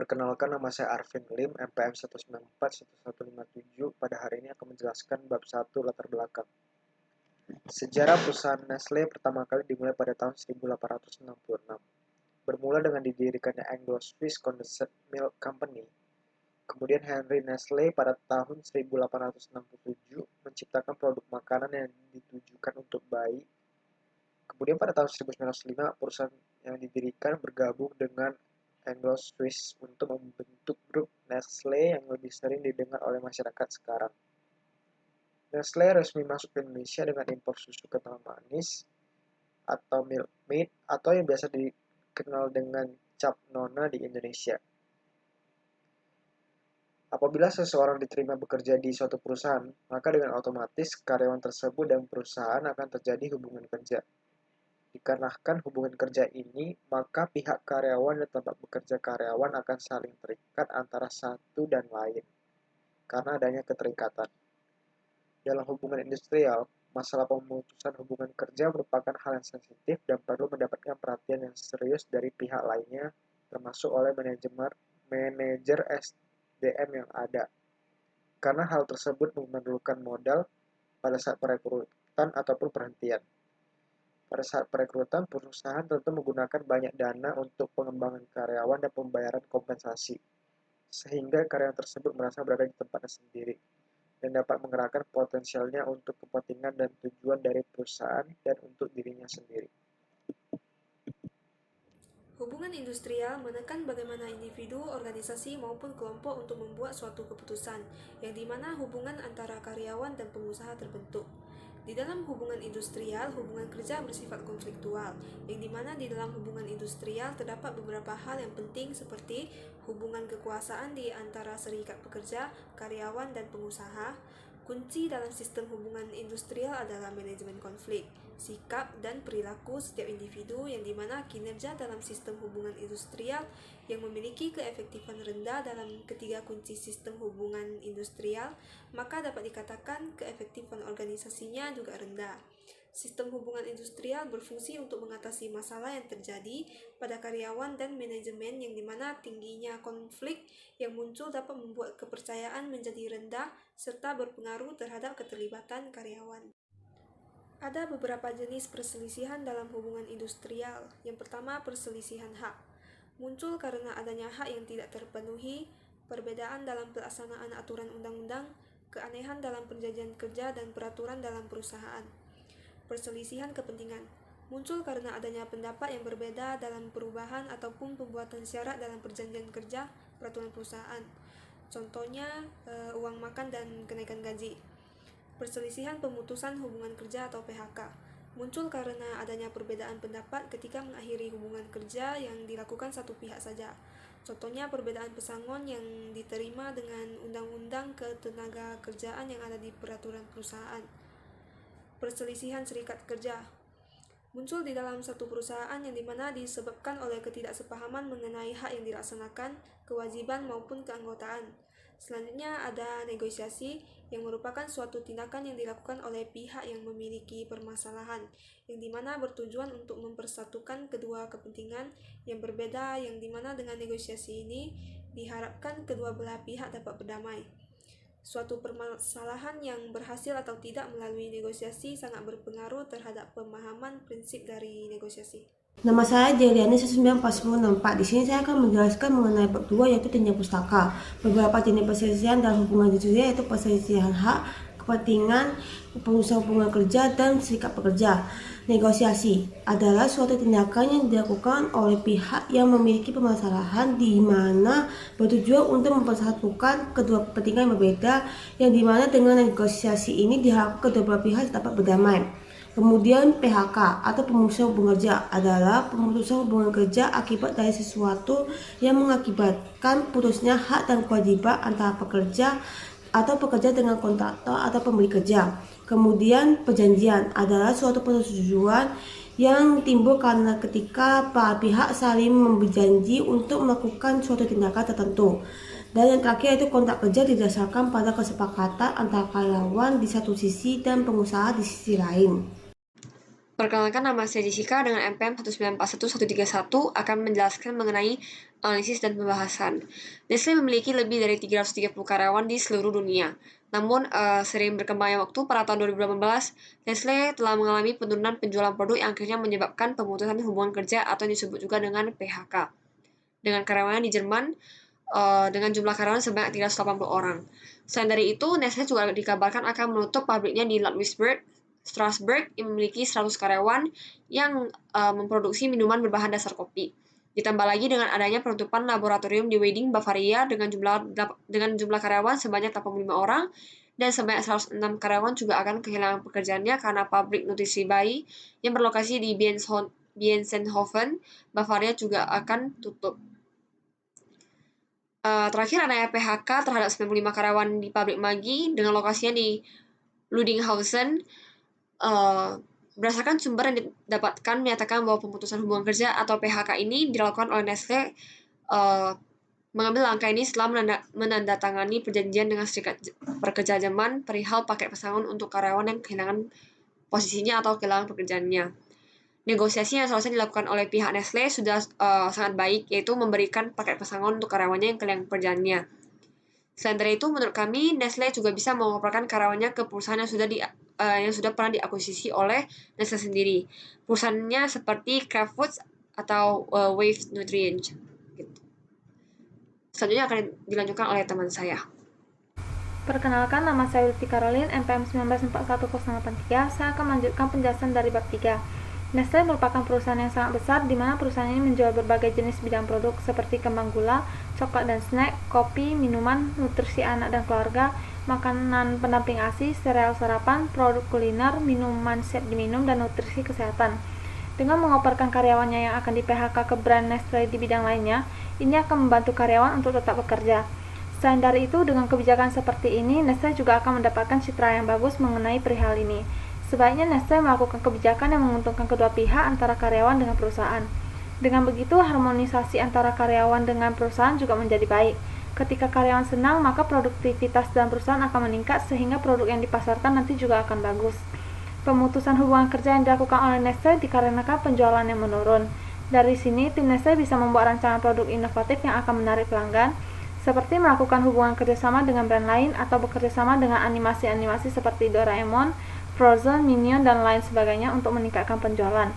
Perkenalkan, nama saya Arvin Lim, NPM 1941157. Pada hari ini akan menjelaskan bab 1 latar belakang. Sejarah perusahaan Nestle pertama kali dimulai pada tahun 1866. Bermula dengan didirikannya Anglo-Swiss Condensed Milk Company. Kemudian Henry Nestle pada tahun 1867 menciptakan produk makanan yang ditujukan untuk bayi. Kemudian pada tahun 1905 perusahaan yang didirikan bergabung dengan Anglo-Swiss untuk membentuk grup Nestle yang lebih sering didengar oleh masyarakat sekarang. Nestle resmi masuk ke Indonesia dengan impor susu kental manis atau Milk Maid atau yang biasa dikenal dengan Cap Nona di Indonesia. Apabila seseorang diterima bekerja di suatu perusahaan, maka dengan otomatis karyawan tersebut dan perusahaan akan terjadi hubungan kerja. Dikarenakan hubungan kerja ini, maka pihak karyawan dan tempat bekerja karyawan akan saling terikat antara satu dan lain, karena adanya keterikatan. Dalam hubungan industrial, masalah pemutusan hubungan kerja merupakan hal yang sensitif dan perlu mendapatkan perhatian yang serius dari pihak lainnya, termasuk oleh manajer SDM yang ada. Karena hal tersebut memerlukan modal pada saat perekrutan ataupun perhentian. Pada saat perekrutan, perusahaan tentu menggunakan banyak dana untuk pengembangan karyawan dan pembayaran kompensasi, sehingga karyawan tersebut merasa berada di tempatnya sendiri, dan dapat mengerahkan potensialnya untuk kepentingan dan tujuan dari perusahaan dan untuk dirinya sendiri. Hubungan industrial menekan bagaimana individu, organisasi, maupun kelompok untuk membuat suatu keputusan, yang dimana hubungan antara karyawan dan pengusaha terbentuk. Di dalam hubungan industrial, hubungan kerja bersifat konfliktual, yang dimana di dalam hubungan industrial terdapat beberapa hal yang penting seperti hubungan kekuasaan di antara serikat pekerja, karyawan, dan pengusaha. Kunci dalam sistem hubungan industrial adalah manajemen konflik, sikap dan perilaku setiap individu, yang dimana kinerja dalam sistem hubungan industrial yang memiliki keefektifan rendah dalam ketiga kunci sistem hubungan industrial, maka dapat dikatakan keefektifan organisasinya juga rendah. Sistem hubungan industrial berfungsi untuk mengatasi masalah yang terjadi pada karyawan dan manajemen, yang dimana tingginya konflik yang muncul dapat membuat kepercayaan menjadi rendah serta berpengaruh terhadap keterlibatan karyawan. Ada beberapa jenis perselisihan dalam hubungan industrial. Yang pertama, perselisihan hak. Muncul karena adanya hak yang tidak terpenuhi, perbedaan dalam pelaksanaan aturan undang-undang, keanehan dalam perjanjian kerja dan peraturan dalam perusahaan. Perselisihan kepentingan. Muncul karena adanya pendapat yang berbeda dalam perubahan ataupun pembuatan syarat dalam perjanjian kerja, peraturan perusahaan. Contohnya, uang makan dan kenaikan gaji. Perselisihan pemutusan hubungan kerja atau PHK. Muncul karena adanya perbedaan pendapat ketika mengakhiri hubungan kerja yang dilakukan satu pihak saja. Contohnya, perbedaan pesangon yang diterima dengan undang-undang ketenaga kerjaan yang ada di peraturan perusahaan. Perselisihan serikat kerja. Muncul di dalam satu perusahaan yang dimana disebabkan oleh ketidaksepahaman mengenai hak yang dilaksanakan, kewajiban maupun keanggotaan. Selanjutnya ada negosiasi, yang merupakan suatu tindakan yang dilakukan oleh pihak yang memiliki permasalahan, yang dimana bertujuan untuk mempersatukan kedua kepentingan yang berbeda, yang dimana dengan negosiasi ini diharapkan kedua belah pihak dapat berdamai. Suatu permasalahan yang berhasil atau tidak melalui negosiasi sangat berpengaruh terhadap pemahaman prinsip dari negosiasi. Nama saya Deliani 194. Di sini saya akan menjelaskan mengenai bab 2, yaitu tinjau pustaka. Beberapa jenis perselisihan dalam hubungan industrial yaitu perselisihan hak, kepentingan, pengusaha hubungan kerja, dan serikat pekerja. Negosiasi adalah suatu tindakan yang dilakukan oleh pihak yang memiliki permasalahan di mana bertujuan untuk mempersatukan kedua kepentingan yang berbeda, yang dimana dengan negosiasi ini diharapkan kedua belah pihak dapat berdamai. Kemudian PHK atau pemutusan hubungan kerja adalah pemutusan hubungan kerja akibat dari sesuatu yang mengakibatkan putusnya hak dan kewajiban antara pekerja atau pekerja dengan kontraktor atau pemberi kerja. Kemudian perjanjian adalah suatu persetujuan yang timbul karena ketika para pihak saling berjanji untuk melakukan suatu tindakan tertentu. Dan yang terakhir yaitu kontrak kerja didasarkan pada kesepakatan antara karyawan di satu sisi dan pengusaha di sisi lain. Perkenalkan, nama saya Jessica dengan NPM 1941131 akan menjelaskan mengenai analisis dan pembahasan. Nestle memiliki lebih dari 330 karyawan di seluruh dunia. Namun, sering berkembangnya waktu, pada tahun 2018, Nestle telah mengalami penurunan penjualan produk yang akhirnya menyebabkan pemutusan hubungan kerja atau yang disebut juga dengan PHK. Dengan karyawannya di Jerman, dengan jumlah karyawan sebanyak 380 orang. Selain dari itu, Nestle juga dikabarkan akan menutup pabriknya di Ludwigsburg, Strasbourg, yang memiliki 100 karyawan yang memproduksi minuman berbahan dasar kopi. Ditambah lagi dengan adanya penutupan laboratorium di Weiding, Bavaria dengan jumlah karyawan sebanyak 85 orang, dan sebanyak 106 karyawan juga akan kehilangan pekerjaannya karena pabrik nutrisi bayi yang berlokasi di Biensenhofen, Bavaria juga akan tutup. Terakhir, adanya PHK terhadap 95 karyawan di pabrik Maggi dengan lokasinya di Ludinghausen. Berdasarkan sumber yang didapatkan menyatakan bahwa pemutusan hubungan kerja atau PHK ini dilakukan oleh Nestle mengambil langkah ini setelah menandatangani perjanjian dengan Serikat Pekerja Jerman perihal paket pesangon untuk karyawan yang kehilangan posisinya atau kehilangan pekerjaannya. Negosiasi yang seharusnya dilakukan oleh pihak Nestle sudah sangat baik, yaitu memberikan paket pesangon untuk karyawannya yang kehilangan pekerjaannya. Selain dari itu, menurut kami, Nestle juga bisa mengoperasikan karyawannya ke perusahaan yang sudah pernah diakuisisi oleh Nestle sendiri. Perusahaannya seperti Kraft Foods atau Wave Nutrients. Gitu. Selanjutnya akan dilanjutkan oleh teman saya. Perkenalkan, nama saya Lutfi Caroline, NPM 1941083. Saya akan melanjutkan penjelasan dari bab 3. Nestle merupakan perusahaan yang sangat besar, di mana perusahaan ini menjual berbagai jenis bidang produk seperti kembang gula, coklat dan snack, kopi, minuman, nutrisi anak dan keluarga, makanan pendamping ASI, sereal sarapan, produk kuliner, minuman siap diminum, dan nutrisi kesehatan. Dengan mengoperasikan karyawannya yang akan di-PHK ke brand Nestle di bidang lainnya, ini akan membantu karyawan untuk tetap bekerja. Selain dari itu, dengan kebijakan seperti ini, Nestle juga akan mendapatkan citra yang bagus mengenai perihal ini. Sebaiknya Nestle melakukan kebijakan yang menguntungkan kedua pihak antara karyawan dengan perusahaan. Dengan begitu, harmonisasi antara karyawan dengan perusahaan juga menjadi baik. Ketika karyawan senang, maka produktivitas dalam perusahaan akan meningkat sehingga produk yang dipasarkan nanti juga akan bagus. Pemutusan hubungan kerja yang dilakukan oleh Nestle dikarenakan penjualan yang menurun. Dari sini, tim Nestle bisa membuat rancangan produk inovatif yang akan menarik pelanggan, seperti melakukan hubungan kerjasama dengan brand lain atau bekerjasama dengan animasi-animasi seperti Doraemon, Frozen, Minion, dan lain sebagainya untuk meningkatkan penjualan.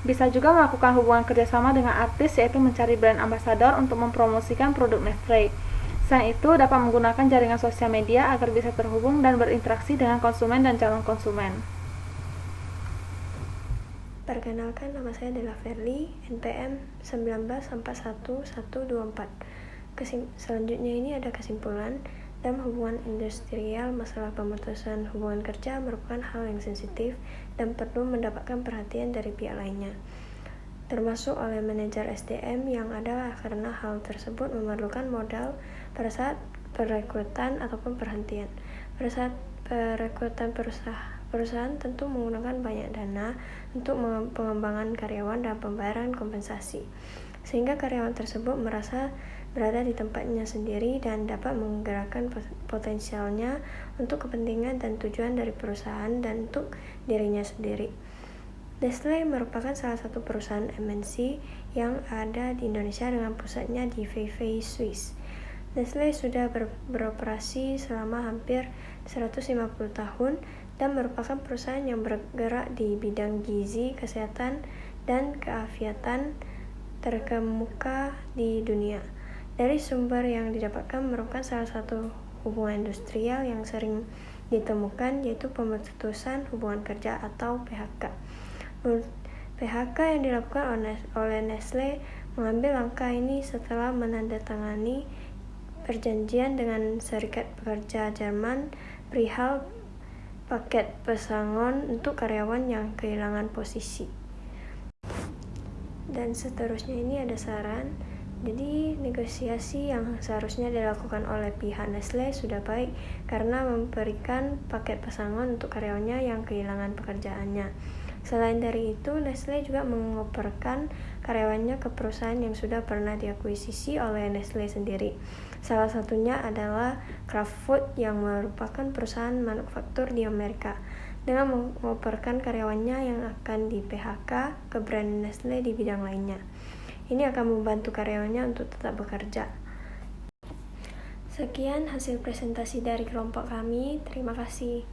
Bisa juga melakukan hubungan kerjasama dengan artis, yaitu mencari brand ambassador untuk mempromosikan produk Nestle. Selain itu, dapat menggunakan jaringan sosial media agar bisa terhubung dan berinteraksi dengan konsumen dan calon konsumen. Perkenalkan, nama saya Della Verly, NPM 1941124. Selanjutnya ini ada kesimpulan. Dalam hubungan industrial, masalah pemutusan hubungan kerja merupakan hal yang sensitif dan perlu mendapatkan perhatian dari pihak lainnya, termasuk oleh manajer SDM yang ada, karena hal tersebut memerlukan modal pada saat perekrutan ataupun perhentian. Pada saat perekrutan perusahaan tentu menggunakan banyak dana untuk pengembangan karyawan dan pembayaran kompensasi, sehingga karyawan tersebut merasa berada di tempatnya sendiri dan dapat menggerakkan potensialnya untuk kepentingan dan tujuan dari perusahaan dan untuk dirinya sendiri. Nestle merupakan salah satu perusahaan MNC yang ada di Indonesia dengan pusatnya di Vevey, Swiss. Nestle sudah beroperasi selama hampir 150 tahun dan merupakan perusahaan yang bergerak di bidang gizi, kesehatan, dan keafiatan terkemuka di dunia. Dari sumber yang didapatkan merupakan salah satu hubungan industrial yang sering ditemukan, yaitu pemutusan hubungan kerja atau PHK. PHK yang dilakukan oleh Nestle mengambil langkah ini setelah menandatangani perjanjian dengan Serikat Pekerja Jerman perihal paket pesangon untuk karyawan yang kehilangan posisi. Dan seterusnya ini ada saran. Jadi negosiasi yang seharusnya dilakukan oleh pihak Nestle sudah baik karena memberikan paket pesangon untuk karyawannya yang kehilangan pekerjaannya. Selain dari itu, Nestle juga mengoperasikan karyawannya ke perusahaan yang sudah pernah diakuisisi oleh Nestle sendiri. Salah satunya adalah Kraft Foods yang merupakan perusahaan manufaktur di Amerika. dengan mengoperkan karyawannya yang akan di PHK ke brand Nestle di bidang lainnya. Ini akan membantu karyawannya untuk tetap bekerja. Sekian hasil presentasi dari kelompok kami. Terima kasih.